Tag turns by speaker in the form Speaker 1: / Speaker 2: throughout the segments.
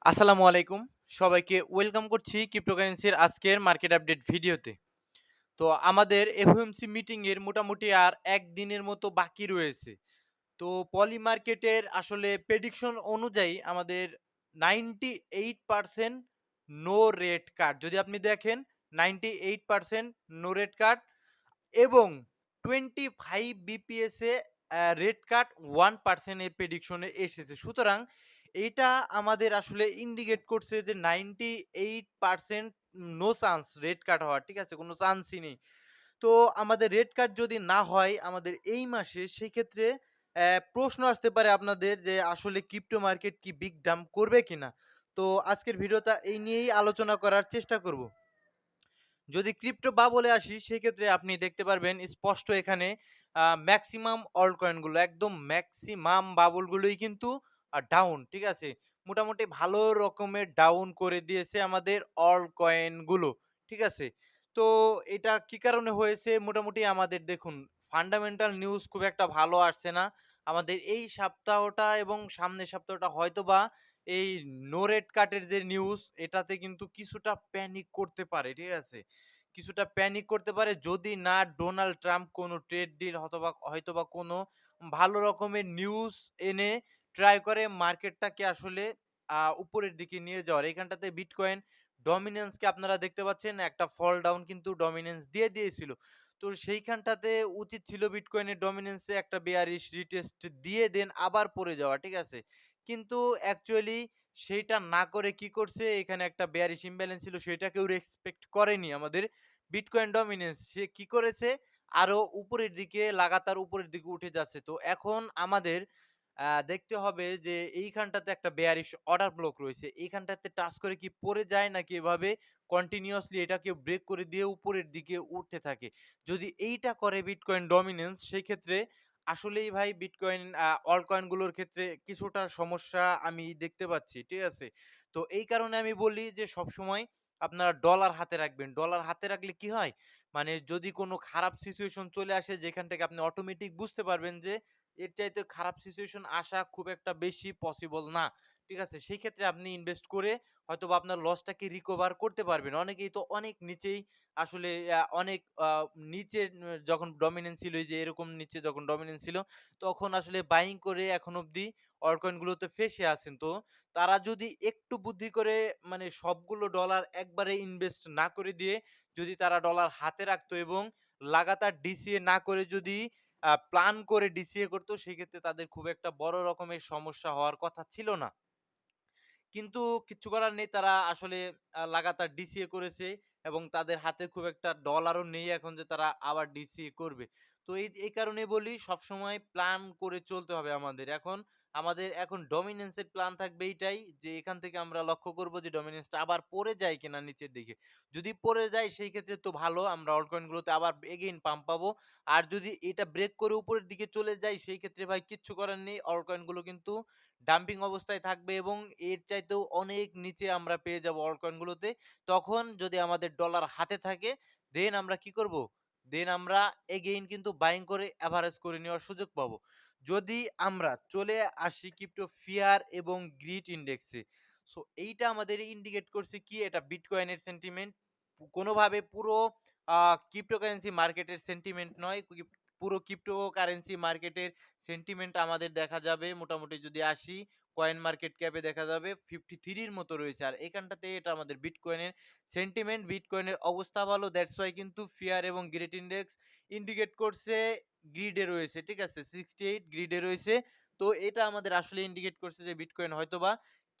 Speaker 1: আসসালামু আলাইকুম। সবাইকে ওয়েলকাম করছি ক্রিপ্টোকারেন্সির আজকের মার্কেট আপডেট ভিডিওতে। তো আমাদের এফওএমসি মিটিং এর মোটামুটি আর ১ দিনের মতো বাকি রয়েছে। তো পলি মার্কেটের আসলে প্রেডিকশন অনুযায়ী আমাদের 98% নো রেট কাট। যদি আপনি দেখেন 98% নো রেট কাট এবং 25 বিপিএস এ রেট কাট 1% এর প্রেডিকশন এ এসেছে। সুতরাং এইটা আমাদের আসলে ইন্ডিকেট করছে যে 98% নো চান্স রেড কাট হওয়ার। ঠিক আছে? কোন চান্সই নেই। তো আমাদের রেড কাট যদি না হয় আমাদের এই মাসে সেক্ষেত্রে প্রশ্ন আসতে পারে আপনাদের যে আসলে ক্রিপ্টো মার্কেট কি বিগ ডাম্প করবে কিনা? তো আজকের ভিডিওটা এই নিয়েই আলোচনা করার চেষ্টা করব। যদি ক্রিপ্টো বাবলে আসি সেক্ষেত্রে আপনি দেখতে পারবেন স্পষ্ট এখানে ম্যাক্সিমাম অল্ট কয়েনগুলো একদম ম্যাক্সিমাম বাবলগুলোই কিন্তু ডাউন। ঠিক আছে? মোটামুটি ভালো রকমের ডাউন করে দিয়েছে আমাদের অল্ট কয়েনগুলো। ঠিক আছে? তো এটা কি কারণে হয়েছে? মোটামুটি আমাদের দেখুন ফান্ডামেন্টাল নিউজ খুব একটা ভালো আসছে না। আমাদের এই সপ্তাহটা এবং সামনের সপ্তাহটা হয়তোবা এই নো রেড কাটের যে নিউজ এটাতে কিন্তু কিছুটা প্যানিক করতে পারে। ঠিক আছে? কিছুটা প্যানিক করতে পারে যদি না ডোনাল্ড ট্রাম্প কোনো ট্রেড ডিল হয়তোবা কোনো ভালো রকমের নিউজ এনে ট্রাই করে মার্কেটটাকে আসলে উপরের দিকে নিয়ে যাওয়ার। এখানটাতে বিটকয়েন ডমিন্যান্স কে আপনারা দেখতে পাচ্ছেন একটা ফল ডাউন কিন্তু ডমিন্যান্স দিয়ে দিয়েছিল। তো সেইখানটাতে উচিত ছিল বিটকয়েনের ডমিন্যান্স এ একটা বেয়ারিশ রিটেস্ট দিয়ে দেন আবার পড়ে যাওয়া। ঠিক আছে? কিন্তু অ্যাকচুয়ালি সেইটা না করে কি করছে এখানে একটা বেয়ারিশ ইমব্যালেন্স ছিল সেটাকেও রেসপেক্ট করেনি আমাদের বিটকয়েন ডমিনেন্স। সে কি করেছে আরো উপরের দিকে লাগাতার উপরের দিকে উঠে যাচ্ছে। তো এখন আমাদের দেখতে হবে যে এইখানটাতে একটা বেয়ারিশ অর্ডার ব্লক রয়েছে। এইখানটাতে টাচ করে কি পড়ে যায় নাকি এভাবে কন্টিনিউয়াসলি এটাকে ব্রেক করে দিয়ে উপরের দিকে উঠতে থাকে। যদি এইটা করে বিটকয়েন ডমিন্যান্স সেই ক্ষেত্রে আসলেই ভাই বিটকয়েন অল্ট কয়েন গুলোর ক্ষেত্রে কিছুটা সমস্যা আমি দেখতে পাচ্ছি। ঠিক আছে? তো এই কারণে আমি বলি যে সবসময় আপনারা ডলার হাতে রাখবেন। ডলার হাতে রাখলে কি হয়? মানে যদি কোনো খারাপ সিচুয়েশন চলে আসে যেখান থেকে আপনি অটোমেটিক বুঝতে পারবেন যে এর চাইতে খারাপ সিচুয়েশন আসা খুব একটা বেশি পসিবল না। ঠিক আছে? সেই ক্ষেত্রে আপনি ইনভেস্ট করে হয়তোবা আপনার লসটাকে রিকভার করতে পারবেন। অনেকেই তো অনেক নিচেই আসলে অনেক নিচে যখন ডমিন্যান্স ছিল এই যে এরকম নিচে যখন ডমিন্যান্স ছিল তখন আসলে বাইং করে এখন অবধি অল্টকয়েন গুলোতে ফেঁসে আছেন। তো তারা যদি একটু বুদ্ধি করে মানে সবগুলো ডলার একবারে ইনভেস্ট না করে দিয়ে যদি তারা ডলার হাতে রাখতো এবং লাগাতার ডিসিএ না করে যদি প্ল্যান করে ডিসিএ করতো সেক্ষেত্রে তাদের খুব একটা বড় রকমের সমস্যা হওয়ার কথা ছিল না। কিন্তু কিচ্ছু করার নেই তারা আসলে লাগাতার ডিসিএ করেছে এবং তাদের হাতে খুব একটা ডলারও নেই এখন যে তারা আবার ডিসিএ করবে। তো এই কারণেই বলি সবসময় প্ল্যান করে চলতে হবে আমাদের। আমাদের এখন ডমিন্যান্স এর প্ল্যান থাকবে এইটাই যে এখান থেকে আমরা লক্ষ্য করব যে ডমিন্যান্সটা আবার পড়ে যায় কিনা নিচের দিকে। যদি পড়ে যায় সেই ক্ষেত্রে তো ভালো আমরা অল্টকয়েন গুলোতে আবার এগেইন পাম্প পাবো। আর যদি এটা ব্রেক করে উপরের দিকে চলে যায় সেই ক্ষেত্রে ভাই কিচ্ছু করার নেই। অল্টকয়েন গুলো কিন্তু ডাম্পিং অবস্থায় থাকবে এবং এর চাইতেও অনেক নিচে আমরা পেয়ে যাবো অল্টকয়েন গুলোতে। তখন যদি আমাদের ডলার হাতে থাকে দেন আমরা কি করব? দেন আমরা এগেইন কিন্তু বাইং করে এভারেজ করে নেওয়ার সুযোগ পাবো। যদি আমরা চলে আসি ক্রিপ্টো ফিয়ার এবং গ্রিড ইনডেক্সে। সো এইটা আমাদের ইন্ডিকেট করছে কি এটা বিটকয়েনের সেন্টিমেন্ট কোনোভাবে পুরো ক্রিপ্টোকারেন্সি মার্কেটের সেন্টিমেন্ট নয়। পুরো ক্রিপ্টোকারেন্সি মার্কেটের সেন্টিমেন্ট আমাদের দেখা যাবে মোটামুটি যদি আসি কয়েন মার্কেট ক্যাপে দেখা যাবে 53 এর মতো রয়েছে। আর এখানটাতে এটা আমাদের বিটকয়েনের সেন্টিমেন্ট, বিটকয়েনের অবস্থা ভালো। দ্যাটস ওয়াই কিন্তু ফিয়ার এবং গ্রিড ইনডেক্স ইন্ডিকেট করছে গ্রিডে রয়েছে। ঠিক আছে? 68 গ্রিডে রয়েছে। তো এটা আমাদের আসলে ইন্ডিকেট করছে যে বিটকয়েন হয়তোবা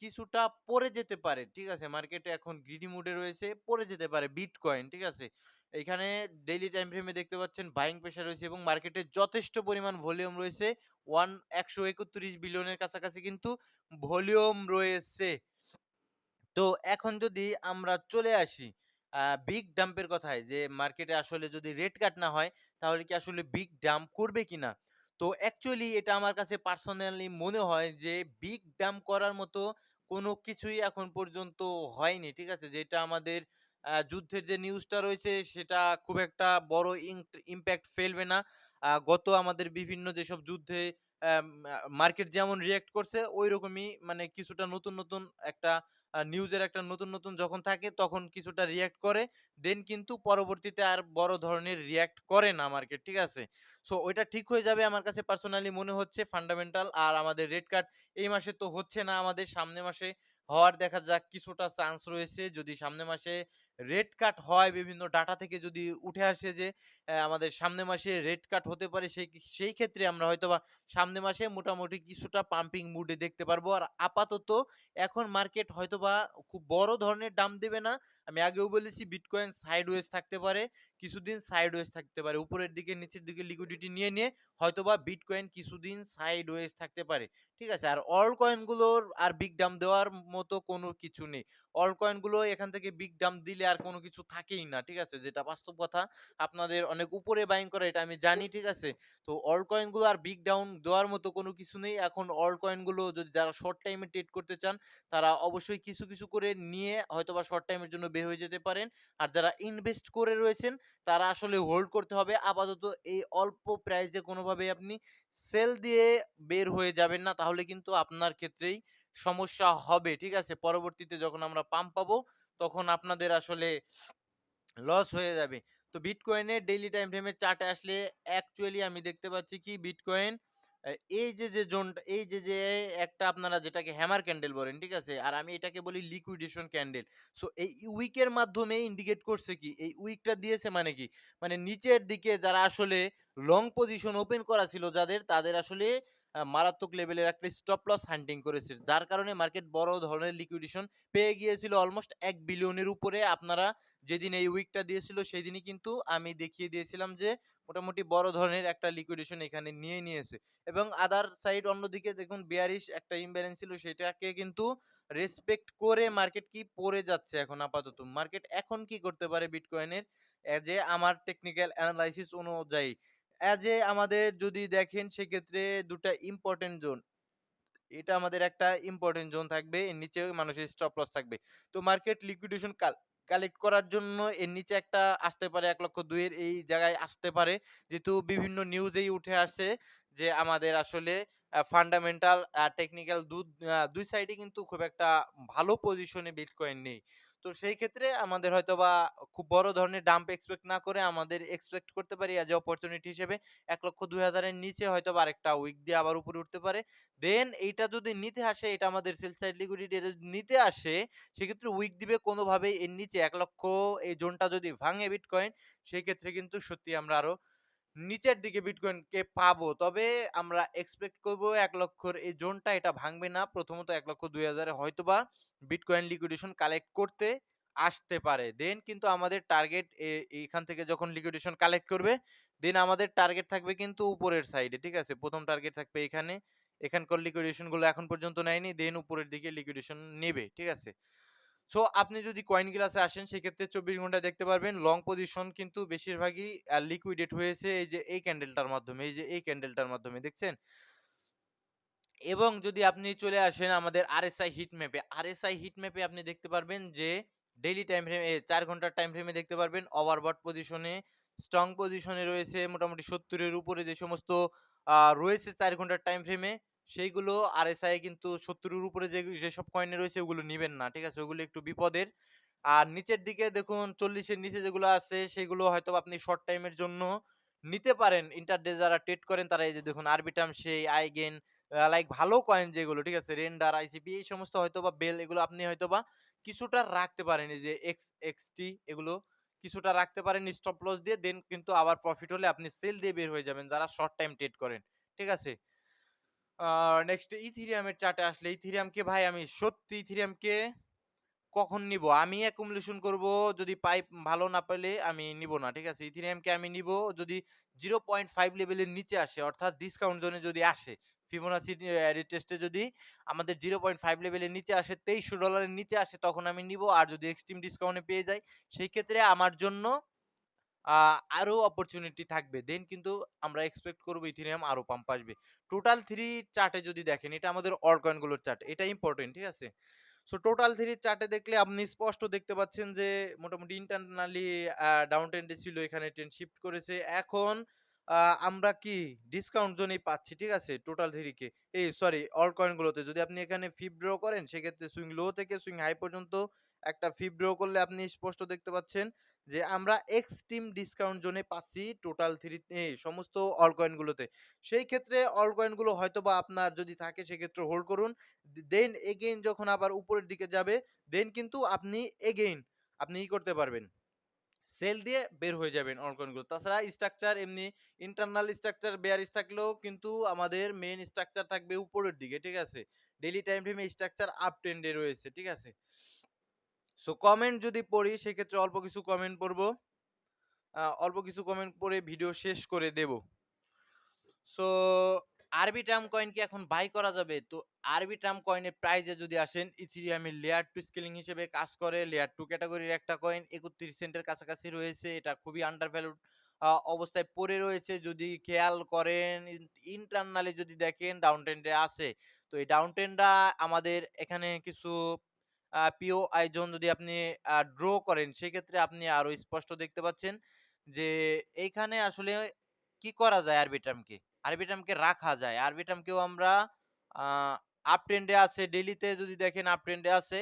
Speaker 1: কিছুটা পড়ে যেতে পারে। ঠিক আছে? মার্কেটে এখন গ্রিডি মুডে রয়েছে, পড়ে যেতে পারে বিটকয়েন। ঠিক আছে? এইখানে ডেইলি টাইম ফ্রেমে দেখতে পাচ্ছেন বাইং প্রেশার রয়েছে এবং মার্কেটে যথেষ্ট পরিমাণ ভলিউম রয়েছে। ১৩১ বিলিয়নের কাছাকাছি কিন্তু ভলিউম রয়েছে। তো এখন যদি আমরা চলে আসি বিগ ডাম্পের কথায় যে মার্কেটে আসলে যদি রেট কাট না হয় তাহলে কি আসলে বিগ ডাম্প করবে কিনা? তো অ্যাকচুয়ালি এটা আমার কাছে পার্সোনালি মনে হয় যে বিগ ডাম্প করার মতো কোনো কিছুই এখন পর্যন্ত হয়নি। ঠিক আছে? যেটা আমাদের যুদ্ধের যে নিউজটা রয়েছে সেটা খুব একটা বড় ইমপ্যাক্ট ফেলবে না। গত আমাদের বিভিন্ন যেসব যুদ্ধে মার্কেট যেমন রিঅ্যাক্ট করছে ঐরকমই মানে কিছুটা নতুন একটা নিউজের একটা নতুন যখন থাকে তখন কিছুটা রিঅ্যাক্ট করে। দেন কিন্তু পরবর্তীতে আর বড় ধরনের রিঅ্যাক্ট করে না মার্কেট। ঠিক আছে? সো ওইটা ঠিক হয়ে যাবে আমার কাছে পার্সোনালি মনে হচ্ছে ফান্ডামেন্টাল। আর আমাদের রেড কার্ড এই মাসে তো হচ্ছে না, আমাদের সামনের মাসে হওয়ার দেখা যাক কিছুটা চান্স রয়েছে। যদি সামনের মাসে রেড কাট হয়, বিভিন্ন ডাটা থেকে যদি উঠে আসে যে আমাদের সামনের মাসে রেড কাট হতে পারে, সেই ক্ষেত্রে আমরা হয়তোবা সামনের মাসে মোটামুটি কিছুটা পাম্পিং মুডে দেখতে পারবো। আর আপাতত এখন মার্কেট হয়তোবা খুব বড় ধরনের ডাম্প দেবে না। আমি আগেও বলেছি বিটকয়েন সাইডওয়েজ থাকতে পারে, কিছুদিন সাইডওয়েজ থাকতে পারে। উপরের দিকে নিচের দিকে লিকুইডিটি নিয়ে হয়তোবা বিটকয়েন কিছুদিন সাইডওয়েজ থাকতে পারে। ঠিক আছে? আর অল্ট কয়েন গুলোর আর বিগ ডাম্প দেওয়ার মতো কোনো কিছু নেই। অল্ট কয়েন গুলো এখান থেকে বিগ ডাম্প দিলে আর কোনো কিছু থাকেই না। ঠিক আছে? যেটা বাস্তব কথা। আপনাদের অনেক উপরে বাইং করে এটা আমি জানি। ঠিক আছে? তো অল্ট কয়েন গুলো আর বিগ ডাউন দেওয়ার মতো কোনো কিছু নেই। এখন অল্ট কয়েন গুলো যদি যারা শর্ট টাইমে ট্রেড করতে চান, তারা অবশ্যই কিছু করে নিয়ে হয়তোবা শর্ট টাইমের জন্য বের হয়ে যেতে পারেন। আর যারা ইনভেস্ট করে রয়েছেন, তারা আসলে হোল্ড করতে হবে। আপাতত এই অল্প প্রাইসে কোনোভাবেই আপনি সেল দিয়ে বের হয়ে যাবেন না। তাহলে কিন্তু আপনার ক্ষেত্রেই সমস্যা হবে। ঠিক আছে? পরবর্তীতে যখন আমরা পাম্প পাবো, তখন আপনাদের আসলে লস হয়ে যাবে। তো বিটকয়েনের ডেইলি টাইম ফ্রেমের চার্টে আসলে অ্যাকচুয়ালি আমি দেখতে পাচ্ছি কি বিটকয়েন আ এই যে জোনটা, এই যে একটা আপনারা যেটাকে হ্যামার ক্যান্ডেল বলেন, ঠিক আছে? আর আমি এটাকে বলি লিকুইডেশন ক্যান্ডেল। সো এই উইকের মাধ্যমে ইন্ডিকেট করছে কি? এই উইকটা দিয়েছে মানে কি? মানে নিচের দিকে যারা আসলে লং পজিশন ওপেন করা ছিল যাদের, তাদের আসলে মারাত্মক লেভেলের একটা স্টপ লস হান্টিং করেছে। যার কারণে মার্কেট বড় ধরনের লিকুইডেশন পেয়ে গিয়েছিল অলমোস্ট ১ বিলিয়নের উপরে। আপনারা যেদিন এই উইকটা দিয়েছিল সেদিনই কিন্তু আমি দেখিয়ে দিয়েছিলাম যে মোটামুটি বড় ধরনের একটা লিকুইডেশন এখানে নিয়ে নিয়েছে। এবং আদার সাইড অন্যদিকে দেখুন বেয়ারিশ একটা ইমব্যালেন্স ছিল, সেটাকে কিন্তু রেসপেক্ট করে মার্কেট কি পড়ে যাচ্ছে এখন আপাতত। মার্কেট এখন কি করতে পারে বিটকয়েনের এজ এ আমার টেকনিক্যাল অ্যানালাইসিস অনুযায়ী, এজ এ আমাদের যদি দেখেন সেক্ষেত্রে ২ টা ইম্পোর্টেন্ট জোন, এটা আমাদের একটা ইম্পোর্টেন্ট জোন থাকবে। এর নিচে মানুষের স্টপ লস থাকবে। তো মার্কেট লিকুইডেশন কালেক্ট করার জন্য এর নিচে একটা আসতে পারে ১,২০,০০০ এর এই জায়গায় আসতে পারে। যেহেতু বিভিন্ন নিউজেই উঠে আসছে যে আমাদের আসলে ফান্ডামেন্টাল টেকনিক্যাল ২ সাইডে কিন্তু খুব একটা ভালো পজিশনে বিটকয়েন নেই। তো সেই ক্ষেত্রে আমাদের হয়তোবা খুব বড় ধরনের ডাম্প এক্সপেক্ট না করে আমাদের এক্সপেক্ট করতে পারি এজ এ অপরচুনিটি হিসেবে ১,২০,০০০ এর নিচে হয়তোবা আরেকটা উইক দিয়ে আবার উপরে উঠতে পারে। দেন এইটা যদি নিতে আসে, এটা আমাদের সেল সাইড লিকুইডিটি, এটা যদি নিতে আসে সেক্ষেত্রে উইক দিবে কোনোভাবেই এর নিচে ১,০০,০০০ এই জোনটা যদি ভাঙে বিটকয়েন, সেক্ষেত্রে কিন্তু সত্যি আমরা আরো নিচের দিকে বিটকয়েনকে পাবো। তবে আমরা এক্সপেক্ট করব ১,০০,০০০ এই জোনটা এটা ভাঙবে না। প্রথমত ১,০০,০০০-২,০০০ এ হয়তোবা বিটকয়েন লিকুইডেশন কালেক্ট করতে আসতে পারে। দেন কিন্তু আমাদের টার্গেট এইখান থেকে যখন লিকুইডেশন কালেক্ট করবে, দেন আমাদের টার্গেট থাকবে কিন্তু উপরের সাইডে। ঠিক আছে? ১ম টার্গেট থাকবে এখানে। এখানকার লিকুইডেশন গুলো এখন পর্যন্ত নেয়নি। দেন উপরের দিকে লিকুইডেশন নেবে। ঠিক আছে? সো আপনি যদি কয়েন গ্লাসে আসেন সেক্ষেত্রে ২৪ ঘন্টায় দেখতে পারবেন লং পজিশন কিন্তু বেশিরভাগই লিকুইডেট হয়েছে এই যে এই ক্যান্ডেলটার মাধ্যমে, এই যে এই ক্যান্ডেলটার মাধ্যমে দেখছেন? এবং যদি আপনি চলে আসেন আমাদের RSI হিট ম্যাপে, RSI হিট ম্যাপে আপনি দেখতে পারবেন যে ডেইলি টাইম ফ্রেমে ৪ ঘন্টার টাইম ফ্রেমে দেখতে পারবেন ওভারবট পজিশনে, স্ট্রং পজিশনে রয়েছে মোটামুটি ৭০ এর উপরে যে সমস্ত রয়েছে ৪ ঘন্টার টাইম ফ্রেমে, সেইগুলো RSI কিন্তু ৭০ এর উপরে যেসব কয়েনে রয়েছে ওগুলো নিবেন না। ঠিক আছে? ওগুলো একটু বিপদের। আর নিচের দিকে দেখুন ৪০ এর নিচে যেগুলো আছে সেগুলো হয়তোবা আপনি শর্ট টাইমের জন্য নিতে পারেন। ইন্টারডে যারা ট্রেড করেন তারা এই যে দেখুন আরবিটার্ম, সেই, আইগেন, লাইক ভালো কয়েন যেগুলো, ঠিক আছে? রেন্ডার, আইসিপি এই সমস্ত হয়তোবা বেল, এগুলো আপনি হয়তোবা কিছুটা রাখতে পারেন। এই যে এক্সটি এগুলো কিছুটা রাখতে পারেন স্টপ লস দিয়ে, দেন কিন্তু আবার প্রফিট হলে আপনি সেল দিয়ে বের হয়ে যাবেন যারা শর্ট টাইম ট্রেড করেন। ঠিক আছে? নেক্সট ইথেরিয়াম এর চার্টে আসলে ইথেরিয়ামকে ভাই আমি সত্যি ইথেরিয়ামকে কখন নিবো? আমি accumulation করবো যদি পাই, ভালো না পেলে আমি নিবো না। ঠিক আছে? ইথেরিয়ামকে আমি নিবো যদি 0.5 লেভেলের নিচে আসে, অর্থাৎ ডিসকাউন্ট জোনে যদি আসে। ফিবোনাচি রিটেস্টে যদি আমাদের 0.5 লেভেলের নিচে আসে, $২৩০০ এর নিচে আসে, তখন আমি নিবো। আর যদি এক্সট্রিম ডিসকাউন্টে পেয়ে যাই, সেই ক্ষেত্রে আমার জন্য আ আরো অপরচুনিটি থাকবে। দেন কিন্তু আমরা এক্সপেক্ট করব ইথেরিয়াম আরো পাম্প আসবে। টোটাল ৩ চার্টে যদি দেখেন, এটা আমাদের অল্ট কয়েন গুলোর চার্ট। এটা ইম্পোর্টেন্ট, ঠিক আছে? সো টোটাল ৩ চার্টে দেখলে আপনি স্পষ্ট দেখতে পাচ্ছেন যে মোটামুটি ইন্টারনালি ডাউন ট্রেন্ডে ছিল, এখানে ট্রেন্ড শিফট করেছে। এখন আ আমরা কি ডিসকাউন্ট জোনেই পাচ্ছি, ঠিক আছে? টোটাল 3 কে এই সরি অল্ট কয়েন গুলোতে। যদি আপনি এখানে ফিব ড্র করেন সেক্ষেত্রে সুইং লো থেকে সুইং হাই পর্যন্ত একটা ফিব ড্র করলে আপনি স্পষ্ট দেখতে পাচ্ছেন যে আমরা এক্সট্রিম ডিসকাউন্ট জোনে পাচ্ছি টোটাল 3 সমস্ত অল্ট কয়েন গুলোতে। সেই ক্ষেত্রে অল্ট কয়েন গুলো হয়তোবা আপনার যদি থাকে সেক্ষেত্রে হোল্ড করুন। দেন এগেইন যখন আবার উপরের দিকে যাবে দেন কিন্তু আপনি এগেইন আপনি করতে পারবেন। সেল দিয়ে বের হয়ে যাবেন অল্টকয়েন গুলো। তাছাড়া স্ট্রাকচার এমনি ইন্টারনাল স্ট্রাকচার বেয়ারিশ থাকলেও কিন্তু আমাদের মেইন স্ট্রাকচার থাকবে উপরের দিকে, ঠিক আছে? ডেইলি টাইম ফ্রেমে স্ট্রাকচার আপ ট্রেন্ডে রয়েছে, ঠিক আছে? সো কমেন্ট যদি পড়ি সেক্ষেত্রে অল্প কিছু কমেন্ট পড়বো। অল্প কিছু কমেন্ট পড়ে ভিডিও শেষ করে দেব। সো আরবিট্রাম কয়েন কি এখন বাই করা যাবে? তো আরবিট্রাম কয়েনের প্রাইজে যদি আসেন, ইথেরিয়ামের লেয়ার 2 স্কেলিং হিসেবে কাজ করে। লেয়ার 2 ক্যাটেগরির একটা কয়েন ৩১ সেন্টের কাছাকাছি রয়েছে। এটা খুবই আন্ডার ভ্যালুড অবস্থায় পড়ে রয়েছে। যদি খেয়াল করেন ইন্টারনালি যদি দেখেন ডাউন ট্রেন্ডে আছে। তো এই ডাউন ট্রেন্ডটা আমাদের এখানে কিছু পিওআই জোন যদি আপনি ড্র করেন সেক্ষেত্রে আপনি আরো স্পষ্ট দেখতে পাচ্ছেন যে এইখানে আসলে কি করা যায় আরবিট্রামকে? আরবিট্রামকে রাখা যায়। আরবিট্রামকেও আমরা আ আপ ট্রেন্ডে আছে, ডেইলিতে যদি দেখেন আপ ট্রেন্ডে আছে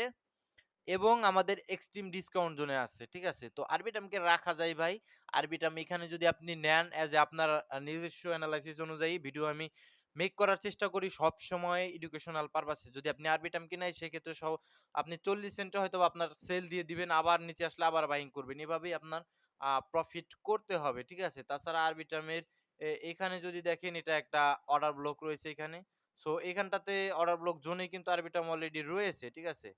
Speaker 1: এবং আমাদের এক্সট্রিম ডিসকাউন্ট জোনে আছে। ঠিক আছে? তো আরবিটামকে রাখা যায় ভাই। আরবিটাম এখানে যদি আপনি নেন এজ এ আপনার নিজস্ব এনালাইসিস অনুযায়ী ভিডিও আমি মেক করার চেষ্টা করি সবসময় এডুকেশনাল পারপাস এ। যদি আপনি আরবিটাম কিনেন সেক্ষেত্রে আপনি ৪০ সেন্টে হয়তোবা আপনার সেল দিয়ে দিবেন। আবার নিচে আসলে আবার বাইং করবেন। এভাবেই আপনার প্রফিট করতে হবে। ঠিক আছে? তাছাড়া আরবিটামের এখানে যদি দেখেন এটা একটা অর্ডার ব্লক রয়েছে এখানে। সো এখানটাতে অর্ডার ব্লক জোনে কিন্তু আরবিটাম অলরেডি রয়েছে। ঠিক আছে?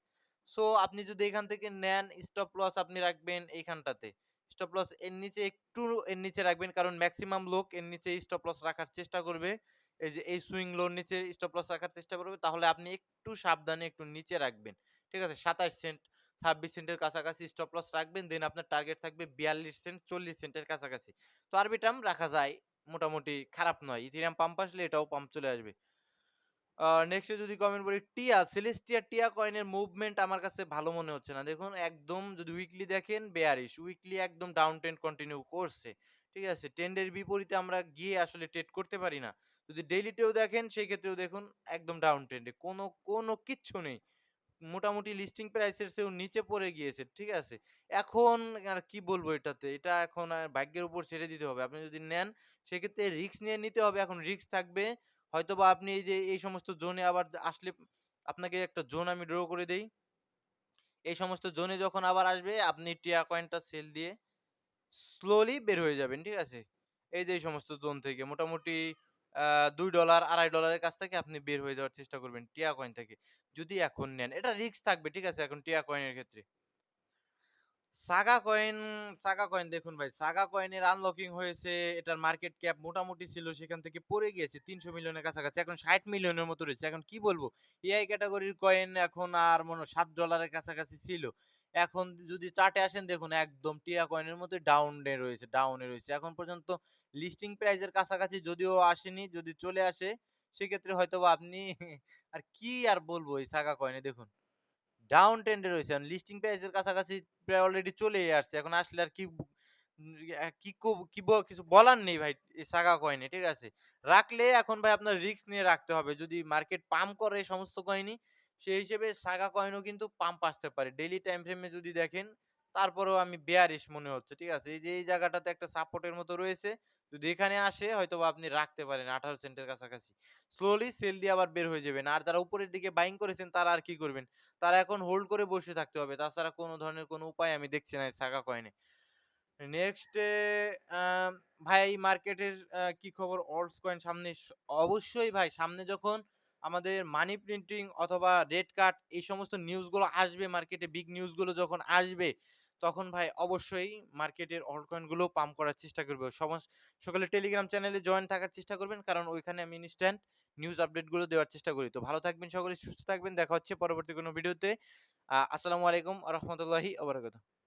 Speaker 1: সো আপনি যদি এখান থেকে নেন স্টপ লস আপনি রাখবেন এইখানটাতে। স্টপ লস এর নিচে একটু এর নিচে রাখবেন কারণ মেক্সিমাম লোক এর নিচে স্টপ লস রাখার চেষ্টা করবে। এই যে এই সুইং লোর নিচে স্টপ লস রাখার চেষ্টা করবে তাহলে আপনি একটু সাবধানে একটু নিচে রাখবেন। ঠিক আছে? ২৭ সেন্ট ২৬ সেন্টের কাছাকাছি স্টপ লস রাখবেন। দেন আপনার টার্গেট থাকবে ৪২ সেন্ট ৪০ সেন্টের কাছাকাছি। তো আরবিট্রাম রাখা যায়। মোটামুটি খারাপ নয়। ইথেরিয়াম পাম্প আসলে এটাও পাম্প চলে আসবে। নেক্সট এ যদি কমেন্ট করি সেলেস্টিয়া টিয়া কয়েনের মুভমেন্ট আমার কাছে ভালো মনে হচ্ছে না। দেখুন একদম যদি উইকলি দেখেন বেয়ারিশ। উইকলি একদম ডাউন ট্রেন্ড কন্টিনিউ করছে। ঠিক আছে? ট্রেন্ডের বিপরীতে আমরা গিয়ে আসলে ট্রেড করতে পারি না। যদি ডেইলিতেও দেখেন সেই ক্ষেত্রেও দেখুন একদম ডাউন ট্রেন্ডে। কোনো কিচ্ছু নেই। মোটামুটি লিস্টিং প্রাইস এর চেয়েও নিচে পড়ে গিয়েছে। ঠিক আছে? এখন আর কি বলবো এটাতে? এটা এখন ভাগ্যের উপর ছেড়ে দিতে হবে। আপনি যদি নেন সেক্ষেত্রে রিস্ক নিয়ে নিতে হবে। এখন রিস্ক থাকবে। হয়তোবা আপনি এই যে এই সমস্ত জোনে আবার আসলে আপনাকে একটা জোন আমি ড্র করে দেই। এই সমস্ত জোনে যখন আবার আসবে আপনি টিয়া কয়েনটা সেল দিয়ে স্লোলি বের হয়ে যাবেন। ঠিক আছে? এই যে এই সমস্ত জোন থেকে মোটামুটি $২ $২.৫ এর কাছ থেকে আপনি বের হয়ে যাওয়ার চেষ্টা করবেন টিয়া কয়েন থেকে। যদি এখন নেন। এটা রিস্ক থাকবে। ঠিক আছে? এখন টিয়া কয়েনের ক্ষেত্রে। সাগা কয়েন, সাগা কয়েন দেখুন ভাই, সাগা কয়েনের আনলকিং হয়েছে। এটার মার্কেট ক্যাপ মোটামুটি ছিল সেখান থেকে পড়ে গিয়েছে ৩০০ মিলিয়নের কাছাকাছি। এখন ৬০ মিলিয়নের মতো রয়েছে। এখন কি বলবো? এআই ক্যাটেগরির কয়েন এখন আর মনে হয় $৭ এর কাছাকাছি ছিল। এখন যদি চার্টে আসেন দেখুন একদম টিয়া কয়েনের মতো ডাউনে রয়েছে। এখন পর্যন্ত লিস্টিং প্রাইস এর কাছাকাছি যদিও আসেনি, যদি চলে আসে সেক্ষেত্রে হয়তোবা আপনি আর কি আর বলবো এই সাগা কয়েনে দেখুন। ডাউন ট্রেন্ডে রয়েছে। আর লিস্টিং প্রাইস এর কাছাকাছি প্রায় অলরেডি চলেই আসছে। এখন আসলে আর কি উম কি কিছু বলার নেই ভাই এই সাগা কয়েনে, ঠিক আছে? রাখলে এখন ভাই আপনার রিস্ক নিয়ে রাখতে হবে। যদি মার্কেট পাম্প করে সমস্ত কয়েনই, সেই হিসেবে সাগা কয়েনও কিন্তু পাম্প আসতে পারে। ডেইলি টাইম ফ্রেমে যদি দেখেন, তারপরেও আমি বেয়ারিশ মনে হচ্ছে, ঠিক আছে? এই যে এই জায়গাটাতে একটা সাপোর্টের মতো রয়েছে। যদি এখানে আসে হয়তোবা আপনি রাখতে পারেন ১৮ সেন্টের কাছাকাছি। স্লোলি সেল দিয়ে আবার বের হয়ে যাবেন। আর যারা উপরের দিকে বাইং করেছেন তারা আর কি করবেন? তারা এখন হোল্ড করে বসে থাকতে হবে। তাছাড়া কোন ধরনের কোন উপায় আমি দেখছি না এই সাগা কয়েনে। নেক্সট এ আম ভাই মার্কেটের কি খবর? অলস কয়েন সামনে অবশ্যই ভাই সামনে যখন আমাদের মানি প্রিন্টিং অথবা রেড কার্ড এই সমস্ত নিউজ গুলো আসবে মার্কেটে বিগ নিউজ গুলো যখন আসবে, তখন ভাই অবশ্যই মার্কেটের অল্ট কয়েন গুলো পাম্প করার চেষ্টা করবে। সকলে টেলিগ্রাম চ্যানেলে জয়েন থাকার চেষ্টা করবেন। কারণ ওইখানে আমি ইনস্ট্যান্ট নিউজ আপডেট গুলো দেওয়ার চেষ্টা করি। তো ভালো থাকবেন সকলে, সুস্থ থাকবেন। দেখা হচ্ছে পরবর্তী কোনো ভিডিওতে। আসসালামু আলাইকুম ওয়া রাহমাতুল্লাহি ওয়া বারাকাতুহু।